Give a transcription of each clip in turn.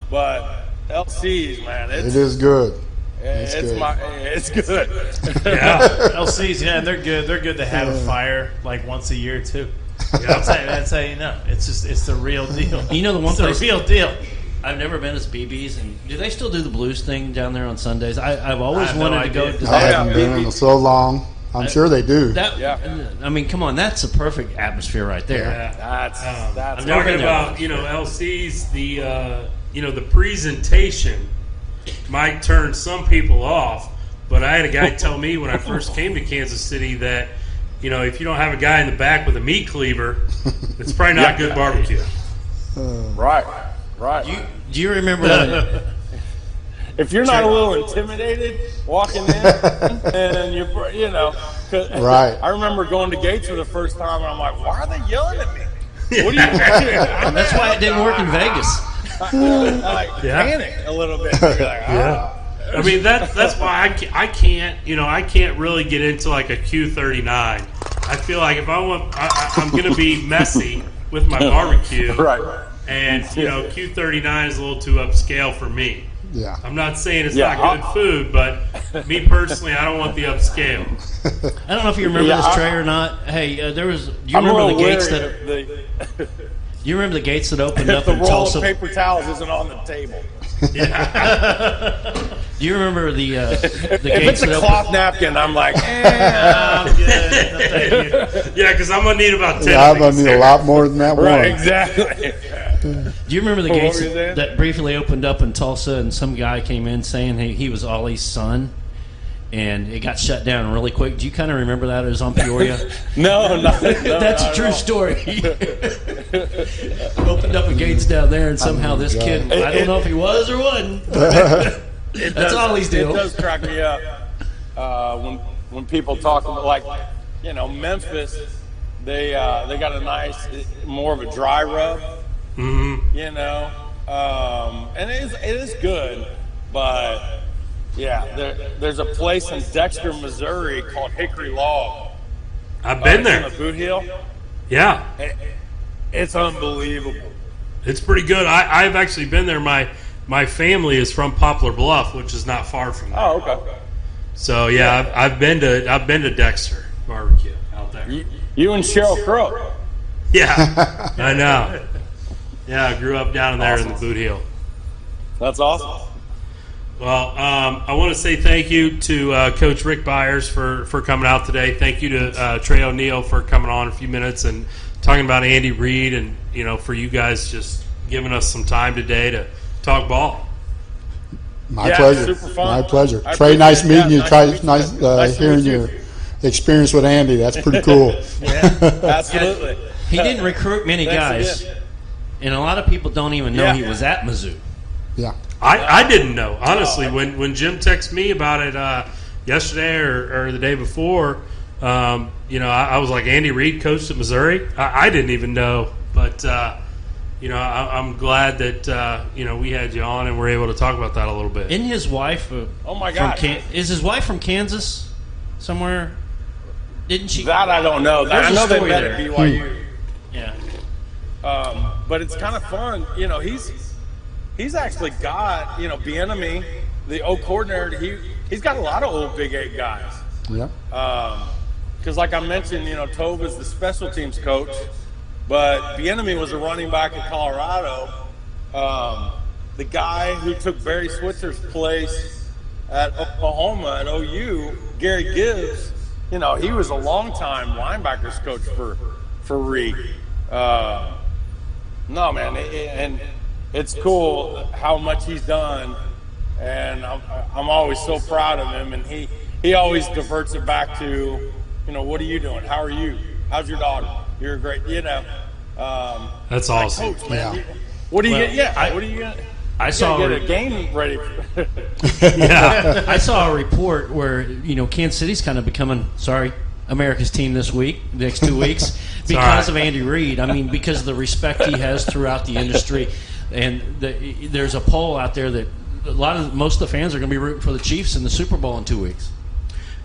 but LC's, man, it is good. It's good. Yeah, LC's, and they're good. They're good to have a fire like once a year too. That's how you know. It's the real deal. You know, the one place, the real deal. I've never been as BB's, and do they still do the blues thing down there on Sundays? I've always have wanted no to go. idea. To I that. haven't been in so long. I'm sure they do. I mean, come on, that's a perfect atmosphere right there. Yeah. That's I'm talking about, LC's, the presentation might turn some people off, but I had a guy tell me when I first came to Kansas City that, if you don't have a guy in the back with a meat cleaver, it's probably not good barbecue. right. Do you remember that? If you're not a little intimidated walking in, and Right. I remember going to Gates for the first time, and I'm like, why are they yelling at me? What are you doing? That's why it didn't work in Vegas. I panic a little bit. You're like, I mean, that's why I can't really get into like a Q39. I feel like if I'm going to be messy with my barbecue, right. And Q39 is a little too upscale for me. Yeah. I'm not saying it's not good food, but me personally, I don't want the upscale. I don't know if you remember this, Trey, or not. Hey, there was. Do you remember the gates that? You remember the gates that opened up the in roll Tulsa? of paper towels isn't on the table. Yeah. Do you remember the if gates it's a that cloth napkin, I'm like, I'm good. No, thank you. Yeah, because I'm gonna need about 10. I'm going to need a lot more than that right, one. exactly. Do you remember the What gates were you saying? that briefly opened up in Tulsa, and some guy came in saying he was Ollie's son, and it got shut down really quick? Do you kind of remember that? It was on Peoria. No, That's a true story. Opened up a gates down there, and somehow this kid, I don't know if he was or wasn't. That's Ollie's deal. It does crack me up when people talk about, like, Memphis. They got a nice, more of a dry rub. Mm-hmm. And it is good, but there's a place in Dexter, Missouri called Hickory Log. I've been there. On the Boot Hill. Yeah, It's unbelievable. it's pretty good. I've actually been there. My family is from Poplar Bluff, which is not far from there. Oh, okay. So yeah, I've been to Dexter barbecue out there. You and Cheryl Crow. Yeah, I know. Yeah, I grew up down there in the Boot Hill. That's awesome. Well, I want to say thank you to Coach Rick Byers for coming out today. Thank you to Trey O'Neal for coming on a few minutes and talking about Andy Reid, and for you guys just giving us some time today to talk ball. My pleasure. Super fun. My pleasure. I Trey, nice appreciate meeting you. that. Nice Nice to hearing meet you. your experience with Andy. That's pretty cool. Absolutely. He didn't recruit many Thanks guys, again. and a lot of people don't even know he was at Mizzou. Yeah. I didn't know, honestly. When Jim texted me about it yesterday or the day before, I was like, Andy Reid coached at Missouri? I didn't even know. But, I'm glad that, we had you on and we're able to talk about that a little bit. Isn't his wife Oh my God. is his wife from Kansas somewhere? Didn't she? That I don't know. There's I a know they story met there. at BYU. Yeah. But it's kind of fun. He's actually got, Bieniemy, the old coordinator, he's got a lot of old Big 8 guys. Yeah. Because like I mentioned, Tove is the special teams coach, but Bieniemy was a running back in Colorado. The guy who took Barry Switzer's place at Oklahoma at OU, Gary Gibbs, he was a longtime linebackers coach for Reed. No, man, and it's cool how much he's done, and I'm always so proud of him. And he always diverts it back to, what are you doing? How are you? How's your daughter? You're great. That's awesome. Coach, man. Yeah. What do you get? Yeah. What do you get? I saw Get a game ready. Yeah. I saw a report where Kansas City's kind of becoming America's team this week, the next 2 weeks, because of Andy Reid. I mean, because of the respect he has throughout the industry, and there's a poll out there that most of the fans are going to be rooting for the Chiefs in the Super Bowl in 2 weeks.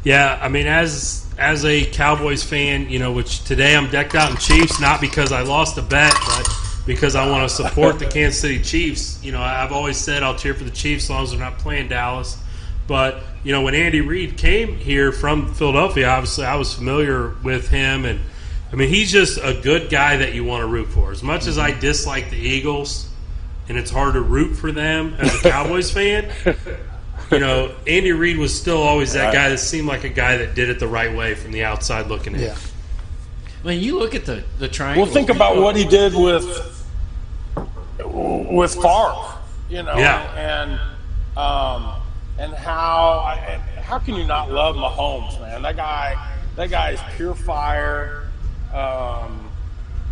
Yeah, I mean, as a Cowboys fan, which today I'm decked out in Chiefs, not because I lost a bet, but because I want to support the Kansas City Chiefs. You know, I've always said I'll cheer for the Chiefs as long as they're not playing Dallas. But, you know, when Andy Reid came here from Philadelphia, obviously I was familiar with him. And, I mean, he's just a good guy that you want to root for. As much as I dislike the Eagles, and it's hard to root for them as a Cowboys fan, you know, Andy Reid was still always that guy that seemed like a guy that did it the right way from the outside looking in. Yeah. When you look at the triangle. Well, think about what he did with Favre, you know, and how can you not love Mahomes, man? That guy is pure fire,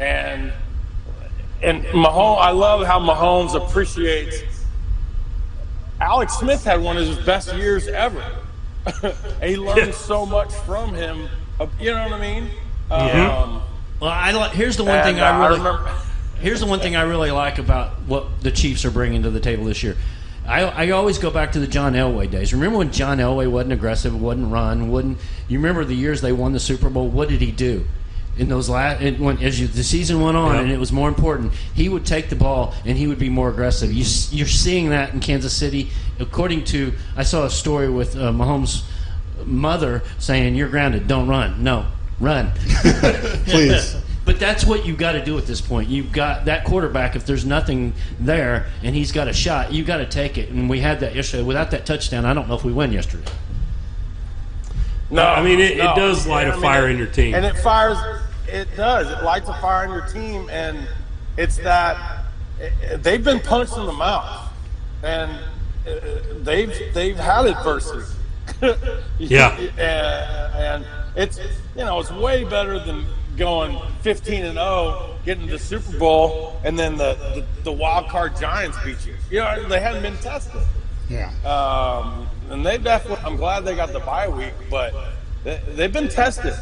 and Mahomes. I love how Mahomes appreciates. Alex Smith had one of his best years ever. And he learned so much from him. You know what I mean? Well, here's the one thing here's the one thing I really like about what the Chiefs are bringing to the table this year. I always go back to the John Elway days. Remember when John Elway wasn't aggressive, wouldn't run, you remember the years they won the Super Bowl? What did he do? In those the season went on and it was more important, he would take the ball and he would be more aggressive. You're seeing that in Kansas City. According to, I saw a story with Mahomes' mother saying, "You're grounded. Don't run. No, run." Please. But that's what you've got to do at this point. You've got that quarterback. If there's nothing there and he's got a shot, you've got to take it. And we had that yesterday. Without that touchdown, I don't know if we win yesterday. No, I mean it does light a fire in your team, and it fires. It does. It lights a fire in your team, and it's that they've been punched in the mouth, and they've had adversity. And it's it's way better than going 15-0, getting to the Super Bowl, and then the wild card Giants beat you. You know, they hadn't been tested. Yeah. And they definitely. I'm glad they got the bye week, but they've been tested,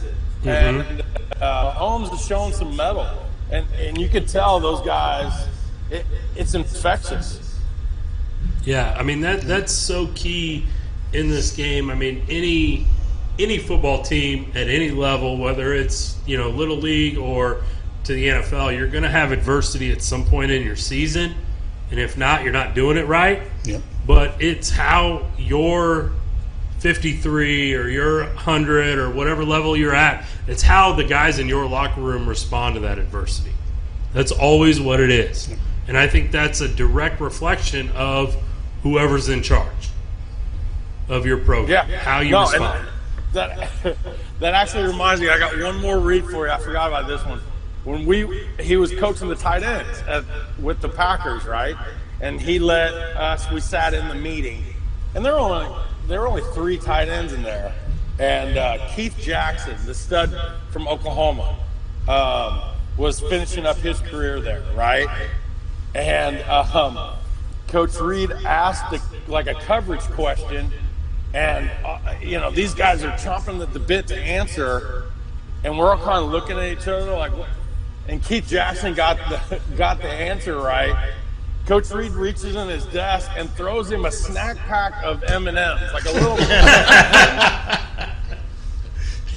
and Holmes has shown some mettle, and you could tell those guys. It's infectious. Yeah, I mean that's so key in this game. I mean any football team at any level, whether it's little league or to the NFL, you're going to have adversity at some point in your season, and if not, you're not doing it right. Yep. But it's how your 53 or your 100 or whatever level you're at, it's how the guys in your locker room respond to that adversity. That's always what it is. Yep. And I think that's a direct reflection of whoever's in charge of your program, how you respond. That actually reminds me, I got one more read for you. I forgot about this one. When he was coaching the tight ends with the Packers, right? And he let us. We sat in the meeting, and there were only 3 tight ends in there. And Keith Jackson, the stud from Oklahoma, was finishing up his career there, right? And Coach Reid asked a coverage question, and these guys are chomping at the bit to answer, and we're all kind of looking at each other like, what? And Keith Jackson got the answer right. Coach Reid reaches in his desk and throws him a snack pack of M&Ms, like a little.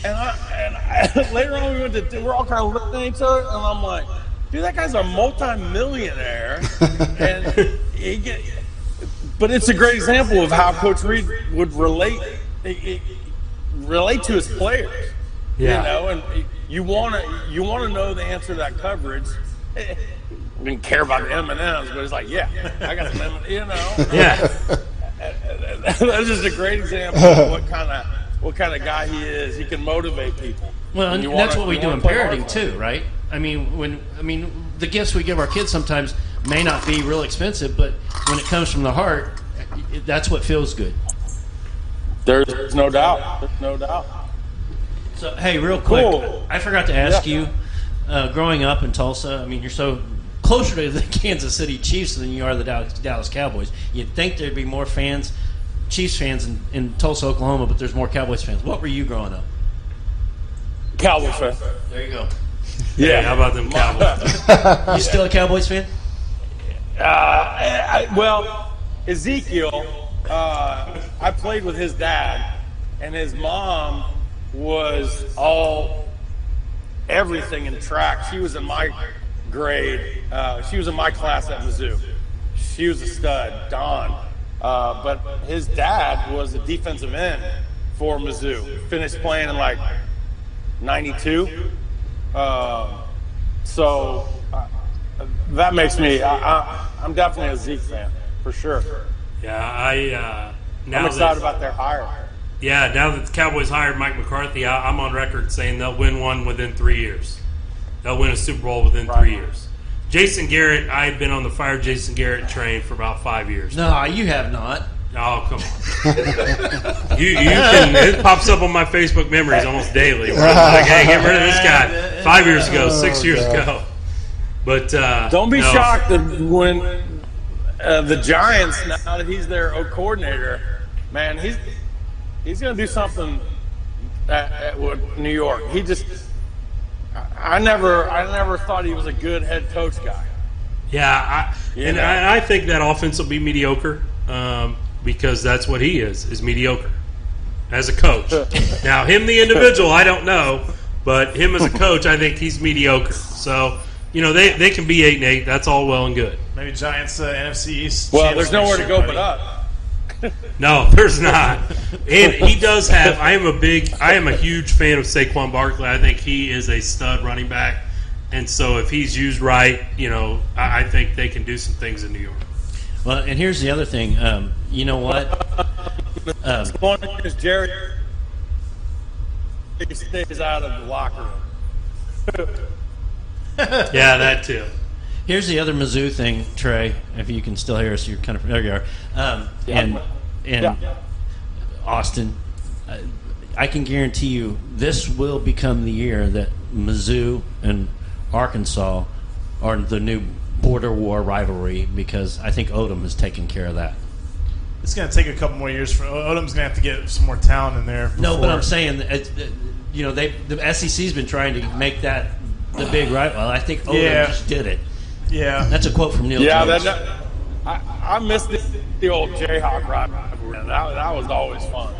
and later on we're all kind of looking at each other, and I'm like, dude, that guy's a multi-millionaire, and but it's a great example of how Coach Reid would relate to his players. Yeah. And you want to know the answer to that coverage. Didn't care about the M&Ms, but it's like, I got some M&Ms, Yeah. That's just a great example of what kind of guy he is. He can motivate people. Well, and that's what we do in parenting too, right? I mean, the gifts we give our kids sometimes may not be real expensive, but when it comes from the heart, that's what feels good. There's no doubt. There's no doubt. So, hey, real quick, Cool. I forgot to ask you, growing up in Tulsa, I mean, you're so closer to the Kansas City Chiefs than you are the Dallas Cowboys. You'd think there'd be more Chiefs fans in Tulsa, Oklahoma, but there's more Cowboys fans. What were you growing up? Cowboys fan. There you go. Yeah, how about them Cowboys? You still a Cowboys fan? Well, Ezekiel, I played with his dad, and his mom was everything in track. She was in my grade. She was in my class at Mizzou. She was a stud, Dawn. But his dad was a defensive end for Mizzou. Finished playing in like 92. So that makes me, I'm definitely a Zeke fan, for sure. Yeah, I'm excited about their hire. Yeah, now that the Cowboys hired Mike McCarthy, I'm on record saying they'll win one within 3 years. They'll win a Super Bowl within 3 years. Jason Garrett, I had been on the fire Jason Garrett train for about 5 years. No, you have not. Oh, come on. you can, it pops up on my Facebook memories almost daily. Where it's like, hey, get rid of this guy 5 years ago, 6 years ago. But don't be shocked that when the Giants, now that he's their coordinator, man, he's going to do something with New York. I never thought he was a good head coach guy. Yeah, I think that offense will be mediocre because that's what he is mediocre as a coach. Now, him the individual, I don't know, but him as a coach, I think he's mediocre. So, they can be 8-8. That's all well and good. Maybe Giants NFC East. Well, there's nowhere to go but up. No, there's not. And he does have. I am a huge fan of Saquon Barkley. I think he is a stud running back. And so if he's used right, I think they can do some things in New York. Well, and here's the other thing. You know what? Is Jerry stays out of the locker room. Yeah, that too. Here's the other Mizzou thing, Trey. If you can still hear us, you're kind of there. You are. And Austin, I can guarantee you this will become the year that Mizzou and Arkansas are the new border war rivalry, because I think Odom has taken care of that. It's going to take a couple more years for Odom's going to have to get some more talent in there. No, but I'm saying, the SEC's been trying to make that the big rival. Well, I think Odom just did it. Yeah, that's a quote from Neil Jones. I missed the old Jayhawk rivalry. That was always fun.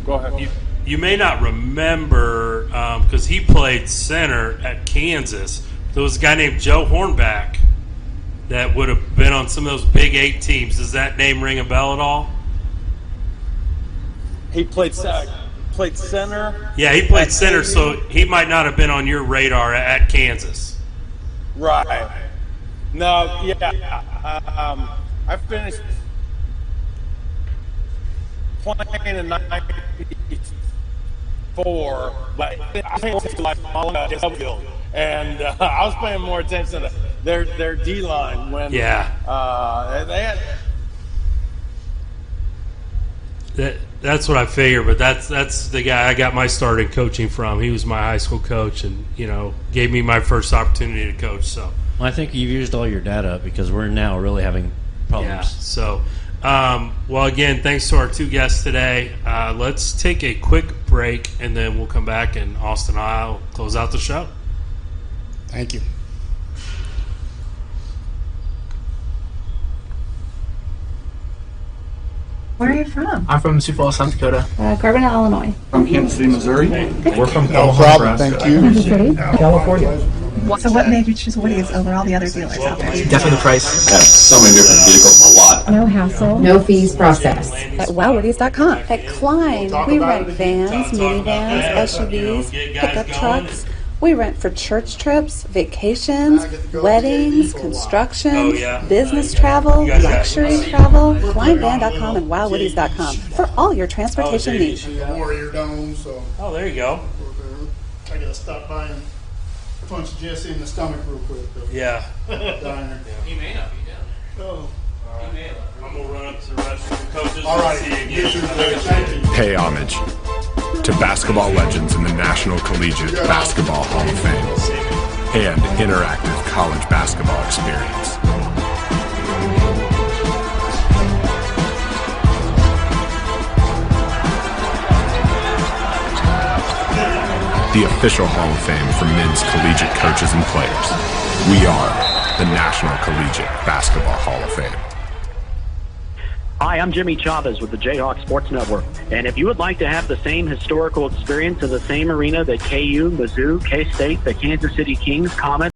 Go ahead. You may not remember because he played center at Kansas. There was a guy named Joe Hornback that would have been on some of those Big 8 teams. Does that name ring a bell at all? He played center. Yeah, he played center, so he might not have been on your radar at Kansas. Right. No, yeah. I finished playing in 94, but I think it's like and I was paying more attention to their D line when they had. That's what I figured, but that's the guy I got my start in coaching from. He was my high school coach, and gave me my first opportunity to coach. So well, I think you've used all your data up, because we're now really having problems. Yeah. So, well, again, thanks to our two guests today. Let's take a quick break, and then we'll come back, and Austin and I will close out the show. Thank you. Where are you from? I'm from Sioux Falls, South Dakota. Carbondale, Illinois. From Kansas City, Missouri. We're from No Omaha, problem, Nebraska. thank you. Kansas City. California. So what made you choose Woody's over all the other dealers out there? Definitely the price. Have so many different vehicles, a lot. No hassle. No fees processed. At wowwoodies.com. At Klein, we rent vans, minivans, SUVs, pickup trucks. We rent for church trips, vacations, weddings, construction, business travel, luxury travel. KleinVan.com and wowwoodies.com for all your transportation needs. Warrior Dome, so Oh, there you go. I gotta stop by and punch Jesse in the stomach real quick, though. Yeah. Diner. He may not be down there. Oh. I'm going to run up to the rest of the coaches. All right. And see you again. Thank you. Pay homage to basketball legends in the National Collegiate Basketball Hall of Fame and interactive college basketball experience. The official Hall of Fame for men's collegiate coaches and players. We are the National Collegiate Basketball Hall of Fame. Hi, I'm Jimmy Chavez with the Jayhawk Sports Network. And if you would like to have the same historical experience in the same arena that KU, Mizzou, K-State, the Kansas City Kings, Comets,